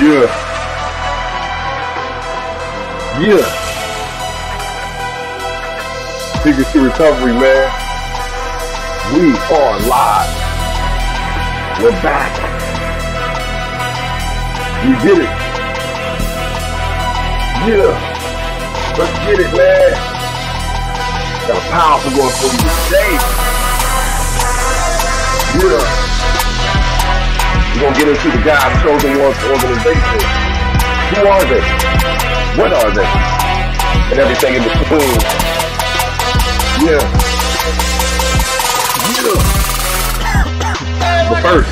Yeah. Yeah. Secrets to recovery, man. We are live. We're back. We did it. Yeah. Let's get it, man. Got a powerful one for you today. Yeah. We're going to get into the God's Chosen Ones organization. Who are they? What are they? And everything in between. Yeah. Yeah. But first,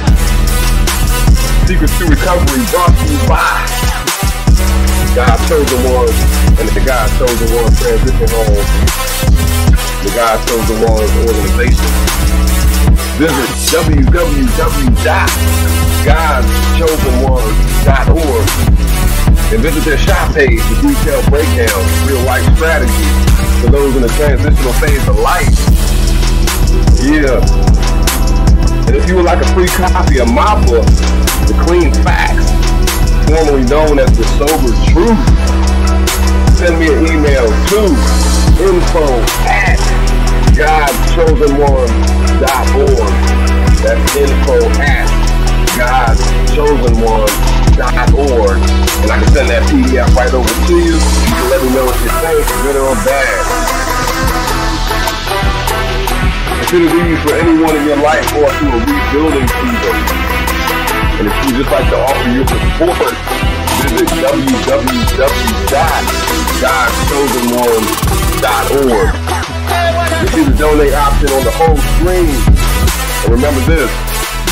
Secrets to Recovery brought to you by God's Chosen Ones and the God's Chosen Ones Transition Home. The God's Chosen Ones organization. Visit www.godschosenones.org and visit their shop page for detailed breakdowns, real-life strategies for those in the transitional phase of life. Yeah. And if you would like a free copy of my book, The Clean Facts, formerly known as The Sober Truth, send me an email to info@godschosenones.org. That's info@godschosenones.org. And I can send that PDF right over to you. You can let me know what you think, good or bad. Consider these for anyone in your life or through a rebuilding season. And if you just like to offer your support, visit www.godschosenones.org. You see the donate option on the home screen. And remember this,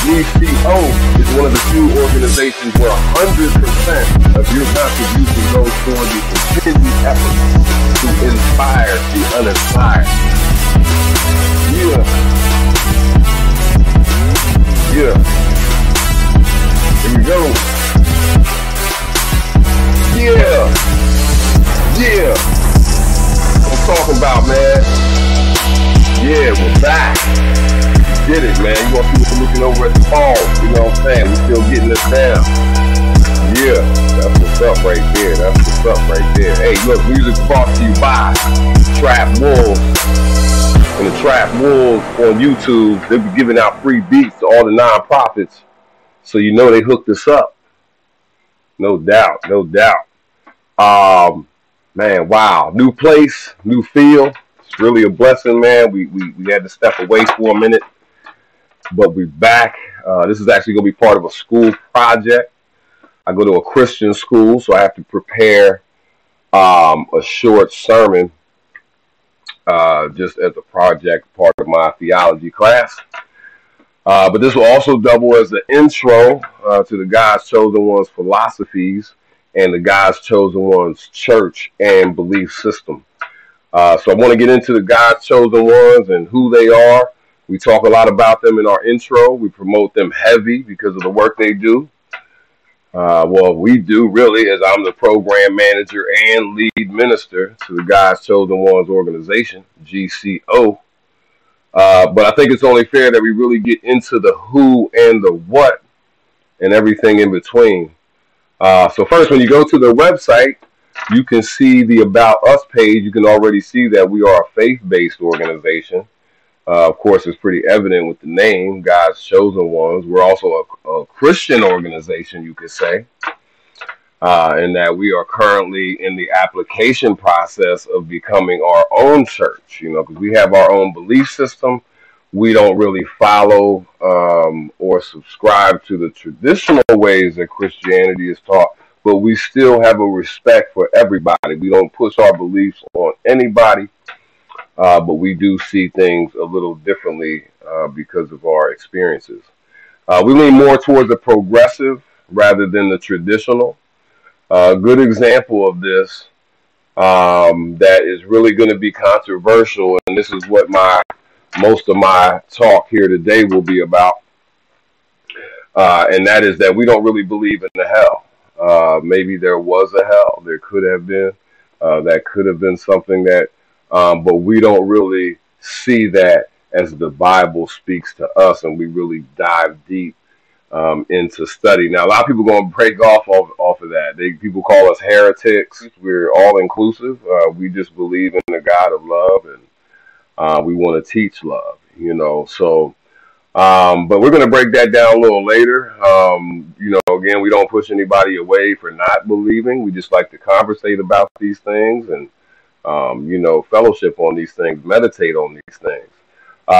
GCO is one of the few organizations where 100% of your contribution goes toward the continued effort to inspire the uninspired. Yeah. Yeah. Here we go. Yeah. Yeah. What I'm talking about, man. Yeah, we're back. We did it, man. You want people looking over at the phone. You know what I'm saying? We're still getting this down. Yeah. That's what's up right there. That's what's up right there. Hey, look, music's brought to you by Trap Wolves. And the Trap Wolves on YouTube, they'll be giving out free beats to all the nonprofits. So you know they hooked us up. No doubt, no doubt. Man, wow. New place, new feel. It's really a blessing, man. We had to step away for a minute, but we're back. This is actually going to be part of a school project. I go to a Christian school, so I have to prepare a short sermon just as a project, part of my theology class. But this will also double as the intro to the God's Chosen Ones Philosophies and the God's Chosen Ones Church and Belief System. So I want to get into the God's Chosen Ones and who they are. We talk a lot about them in our intro. We promote them heavy because of the work they do. Well, we do really, as I'm the program manager and lead minister to the God's Chosen Ones organization, GCO. But I think it's only fair that we really get into the who and the what and everything in between. So first, when you go to the website, you can see the About Us page. You can already see that we are a faith-based organization. Of course, it's pretty evident with the name, God's Chosen Ones. We're also a Christian organization, you could say, in that we are currently in the application process of becoming our own church, you know, because we have our own belief system. We don't really follow or subscribe to the traditional ways that Christianity is taught, but we still have a respect for everybody. We don't push our beliefs on anybody. But we do see things a little differently because of our experiences. We lean more towards the progressive rather than the traditional. A good example of this that is really going to be controversial, and this is what most of my talk here today will be about, and that is that we don't really believe in the hell. Maybe there was a hell. There could have been. That could have been something that but we don't really see that as the Bible speaks to us, and we really dive deep into study. Now, a lot of people are going to break off of that. People call us heretics. We're all inclusive. We just believe in the God of love, and we want to teach love. So. But we're going to break that down a little later. Again, we don't push anybody away for not believing. We just like to conversate about these things and, fellowship on these things, meditate on these things.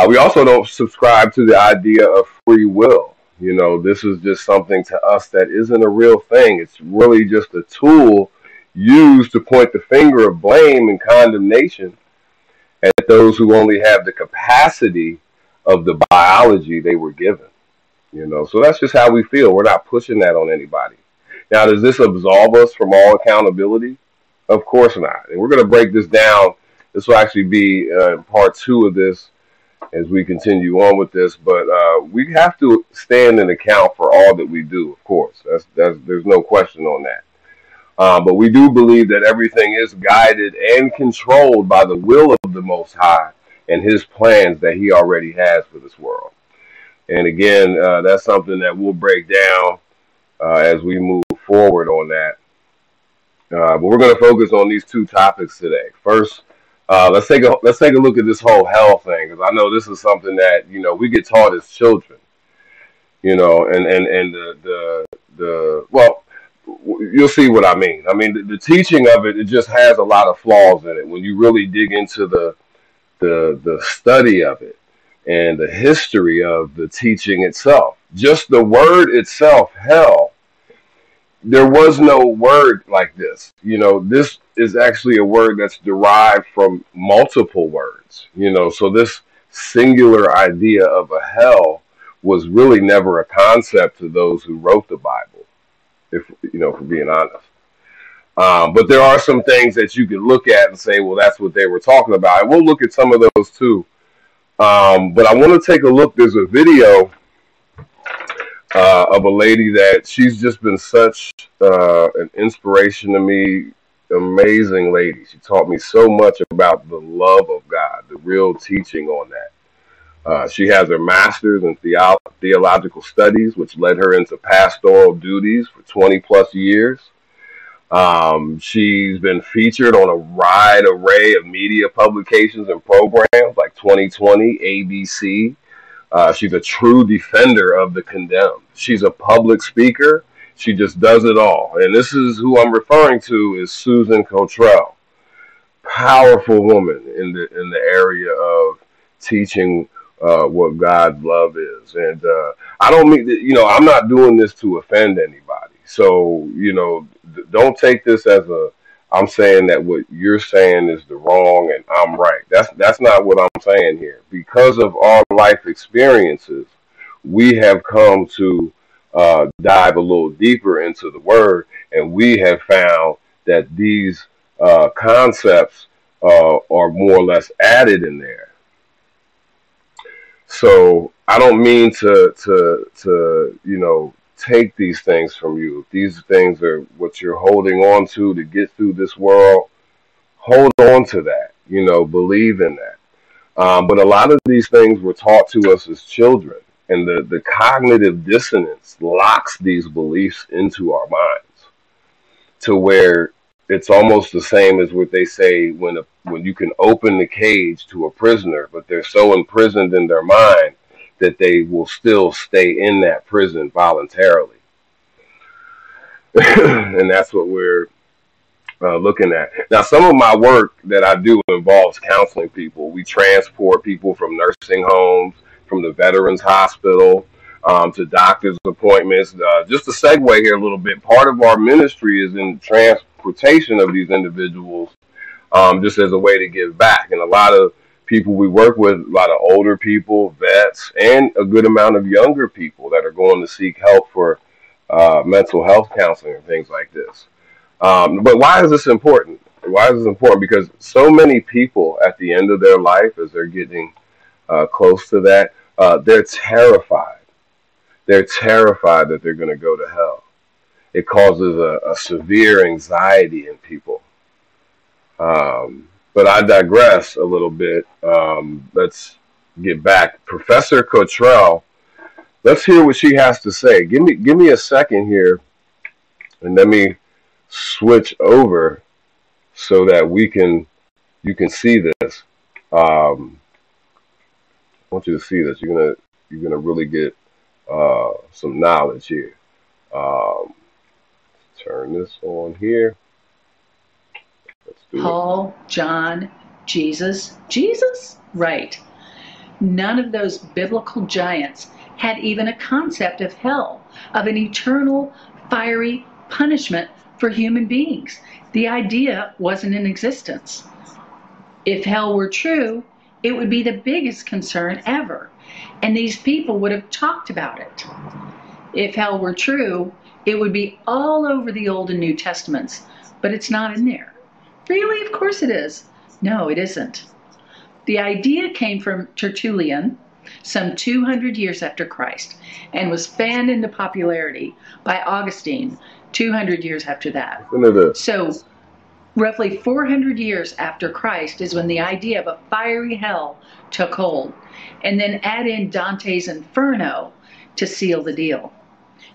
We also don't subscribe to the idea of free will. This is just something to us that isn't a real thing. It's really just a tool used to point the finger of blame and condemnation at those who only have the capacity of the biology they were given. So that's just how we feel. We're not pushing that on anybody. Now, does this absolve us from all accountability? Of course not. And we're going to break this down. This will actually be part 2 of this as we continue on with this. But we have to stand and account for all that we do, of course. There's no question on that. But we do believe that everything is guided and controlled by the will of the Most High and his plans that he already has for this world. And again, that's something that we'll break down as we move forward on that. But we're going to focus on these 2 topics today. First, let's take a look at this whole hell thing, because I know this is something that we get taught as children. And well, you'll see what I mean. I mean, the teaching of it just has a lot of flaws in it when you really dig into the study of it and the history of the teaching itself. Just the word itself, hell, there was no word like this. This is actually a word that's derived from multiple words. So this singular idea of a hell was really never a concept to those who wrote the Bible, if for being honest. But there are some things that you can look at and say, well, that's what they were talking about. And we'll look at some of those too. But I want to take a look. There's a video of a lady that she's just been such an inspiration to me. Amazing lady. She taught me so much about the love of God, the real teaching on that. She has her master's in theological studies, which led her into pastoral duties for 20 plus years. She's been featured on a wide array of media publications and programs like 2020, ABC. She's a true defender of the condemned. She's a public speaker. She just does it all. And this is who I'm referring to is Susan Cottrell. Powerful woman in the area of teaching what God's love is. And I don't mean that, I'm not doing this to offend anybody. So, don't take this as I'm saying that what you're saying is the wrong and I'm right. That's not what I'm saying here. Because of our life experiences, we have come to dive a little deeper into the word, and we have found that these concepts are more or less added in there. So I don't mean to take these things from you. If these things are what you're holding on to get through this world, hold on to that. Believe in that. But a lot of these things were taught to us as children, and the cognitive dissonance locks these beliefs into our minds to where it's almost the same as what they say when you can open the cage to a prisoner, but they're so imprisoned in their mind that they will still stay in that prison voluntarily. And that's what we're looking at. Now, some of my work that I do involves counseling people. We transport people from nursing homes, from the Veterans Hospital, to doctor's appointments. Just to segue here a little bit, part of our ministry is in transportation of these individuals, just as a way to give back. And a lot of people we work with, a lot of older people, vets, and a good amount of younger people that are going to seek help for mental health counseling and things like this. But why is this important? Why is this important? Because so many people at the end of their life, as they're getting close to that, they're terrified. They're terrified that they're going to go to hell. It causes a severe anxiety in people. But I digress a little bit. Let's get back. Professor Cottrell Let's hear what she has to say. Give me a second here, and let me switch over so that you can see this. I want you to see this. You're gonna really get some knowledge here. Turn this on here. Let's do Paul, John, Jesus. Jesus? Right. None of those biblical giants had even a concept of hell, of an eternal, fiery punishment for human beings. The idea wasn't in existence. If hell were true, it would be the biggest concern ever, and these people would have talked about it. If hell were true, it would be all over the Old and New Testaments, but it's not in there. Really? Of course it is. No, it isn't. The idea came from Tertullian some 200 years after Christ and was fanned into popularity by Augustine 200 years after that. So roughly 400 years after Christ is when the idea of a fiery hell took hold. And then add in Dante's Inferno to seal the deal.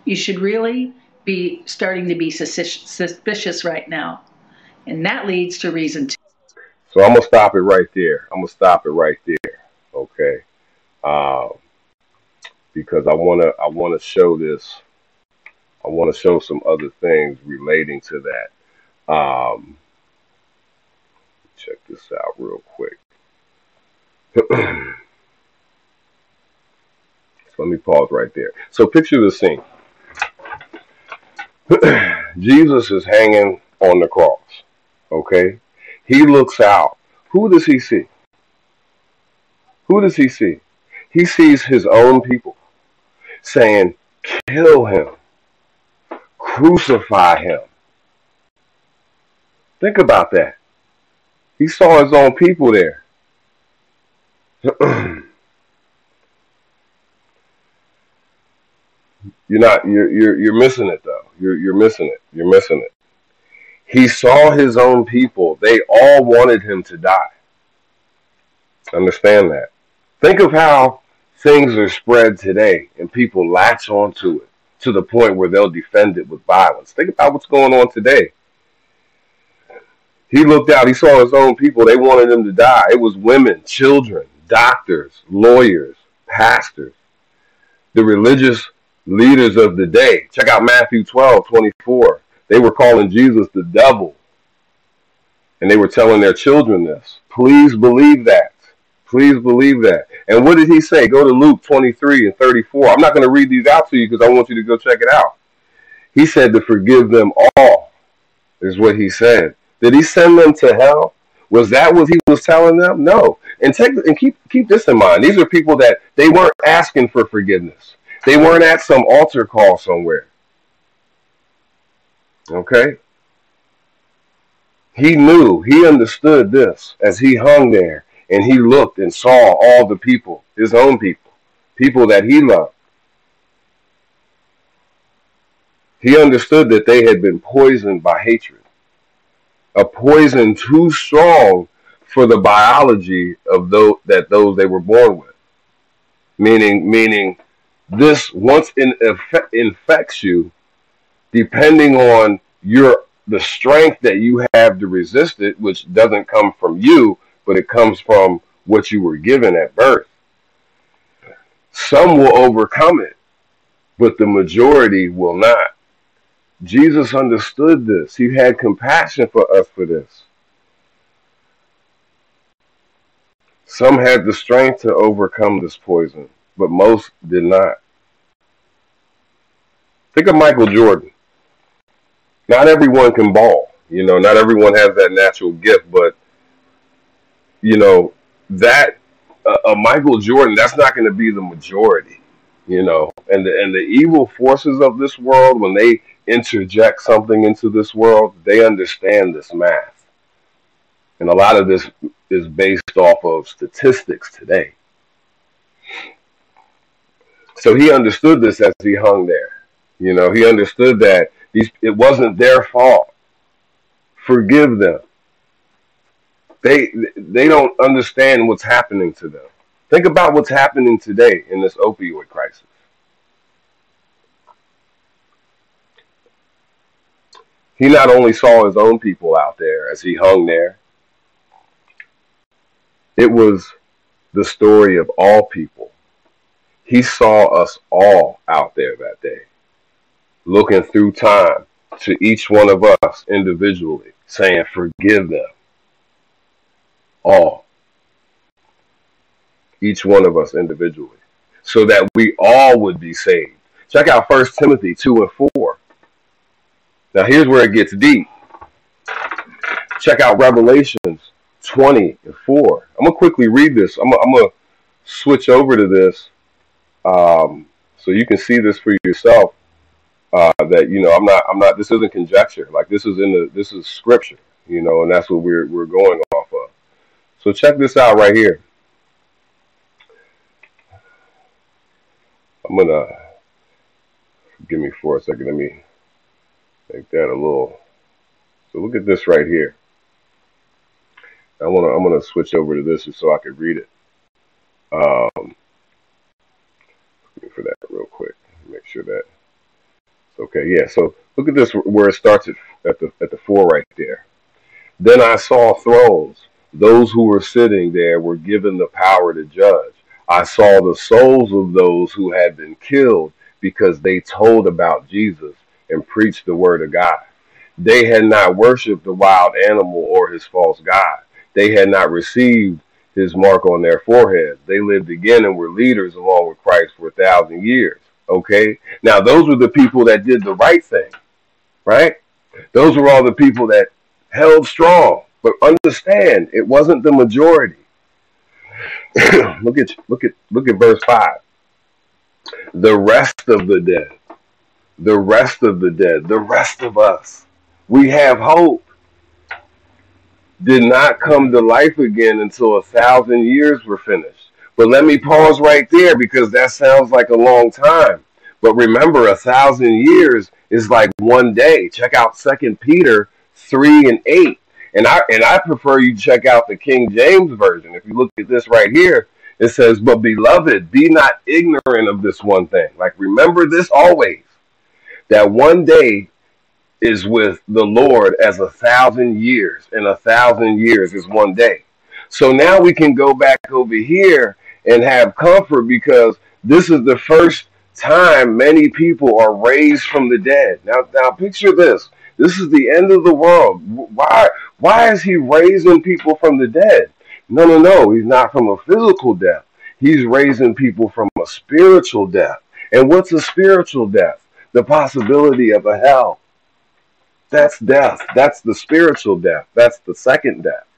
You should really be starting to be suspicious right now. And that leads to reason 2. So I'm going to stop it right there. Okay. Because I want to show this. I want to show some other things relating to that. Check this out real quick. So let me pause right there. So picture the scene. Jesus is hanging on the cross. Okay? He looks out. Who does he see? Who does he see? He sees his own people saying, kill him. Crucify him. Think about that. He saw his own people there. You're missing it though. You're missing it. He saw his own people. They all wanted him to die. Understand that. Think of how things are spread today and people latch onto it to the point where they'll defend it with violence. Think about what's going on today. He looked out. He saw his own people. They wanted him to die. It was women, children, doctors, lawyers, pastors, the religious leaders of the day. Check out Matthew 12:24. They were calling Jesus the devil. And they were telling their children this. Please believe that. Please believe that. And what did he say? Go to Luke 23:34. I'm not going to read these out to you because I want you to go check it out. He said to forgive them all, is what he said. Did he send them to hell? Was that what he was telling them? No. And keep this in mind. These are people that they weren't asking for forgiveness. They weren't at some altar call somewhere. Okay? He knew, he understood this as he hung there and he looked and saw all the people, his own people, people that he loved. He understood that they had been poisoned by hatred. A poison too strong for the biology of those they were born with. Meaning this, once it infects you, depending on the strength that you have to resist it, which doesn't come from you, but it comes from what you were given at birth. Some will overcome it, but the majority will not. Jesus understood this. He had compassion for us for this. Some had the strength to overcome this poison, but most did not. Think of Michael Jordan. Not everyone can ball. Not everyone has that natural gift, but, that Michael Jordan, that's not going to be the majority, and the evil forces of this world, when they interject something into this world, they understand this math. And a lot of this is based off of statistics today. So he understood this as he hung there. He understood that it wasn't their fault. Forgive them. They don't understand what's happening to them. Think about what's happening today in this opioid crisis. He not only saw his own people out there as he hung there, it was the story of all people. He saw us all out there that day, looking through time to each one of us individually, saying, forgive them all. Each one of us individually, so that we all would be saved. Check out 1 Timothy 2 and 4. Now here's where it gets deep. Check out Revelations 20 and 4. I'm gonna quickly read this. I'm gonna switch over to this so you can see this for yourself. That I'm not. This isn't conjecture. Like this is scripture. And that's what we're going off of. So check this out right here. I'm gonna give me for a second. Let me make that a little. So look at this right here. I'm gonna switch over to this just so I can read it. For that real quick, make sure that it's okay. Yeah. So look at this where it starts at the 4 right there. Then I saw thrones. Those who were sitting there were given the power to judge. I saw the souls of those who had been killed because they told about Jesus and preached the word of God. They had not worshipped the wild animal or his false god. They had not received his mark on their foreheads. They lived again and were leaders along with Christ for 1,000 years. Okay? Now, those were the people that did the right thing, right? Those were all the people that held strong. But understand, it wasn't the majority. Look at verse 5. The rest of the dead, the rest of the dead, the rest of us, we have hope, did not come to life again until 1,000 years were finished. But let me pause right there because that sounds like a long time. But remember, 1,000 years is like one day. Check out 2 Peter 3 and 8. And I prefer you check out the King James Version. If you look at this right here, it says, but beloved, be not ignorant of this one thing. Like, remember this always, that one day is with the Lord as 1,000 years, and 1,000 years is one day. So now we can go back over here and have comfort because this is the first time many people are raised from the dead. Now picture this. This is the end of the world. Why is he raising people from the dead? No. He's not from a physical death. He's raising people from a spiritual death. And what's a spiritual death? The possibility of a hell. That's death. That's the spiritual death. That's the second death.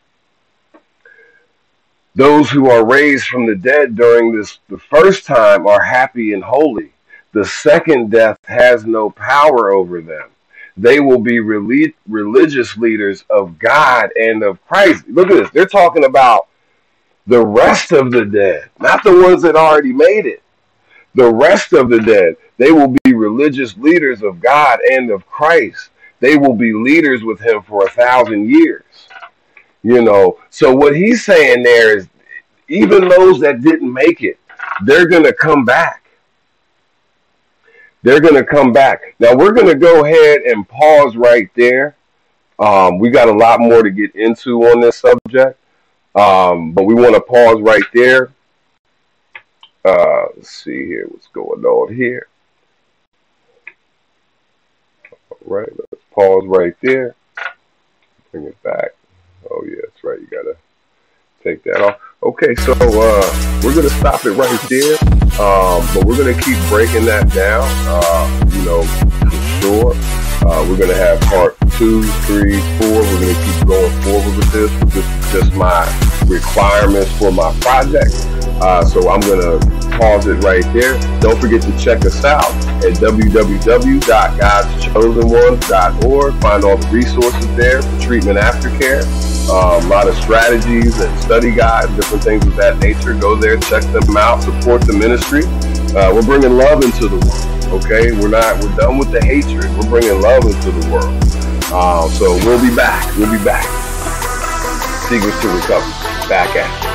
Those who are raised from the dead during the first time are happy and holy. The second death has no power over them. They will be religious leaders of God and of Christ. Look at this. They're talking about the rest of the dead, not the ones that already made it. The rest of the dead. They will be religious leaders of God and of Christ. They will be leaders with him for 1,000 years. So what he's saying there is even those that didn't make it, they're going to come back. They're going to come back. Now, we're going to go ahead and pause right there. We got a lot more to get into on this subject, but we want to pause right there. Let's see here what's going on here. All right, let's pause right there. Bring it back. Oh, yeah, that's right. You got to take that off. Okay, so we're going to stop it right there, but we're going to keep breaking that down, for sure. We're going to have part 2, 3, 4. We're going to keep going forward with this. This is just my requirements for my project. So I'm going to pause it right there. Don't forget to check us out at www.godschosen1.org. Find all the resources there for treatment aftercare. A lot of strategies and study guides, different things of that nature. Go there, check them out, support the ministry. We're bringing love into the world. Okay, we're done with the hatred. We're bringing love into the world. So we'll be back. Secrets to Recovery. Back at you.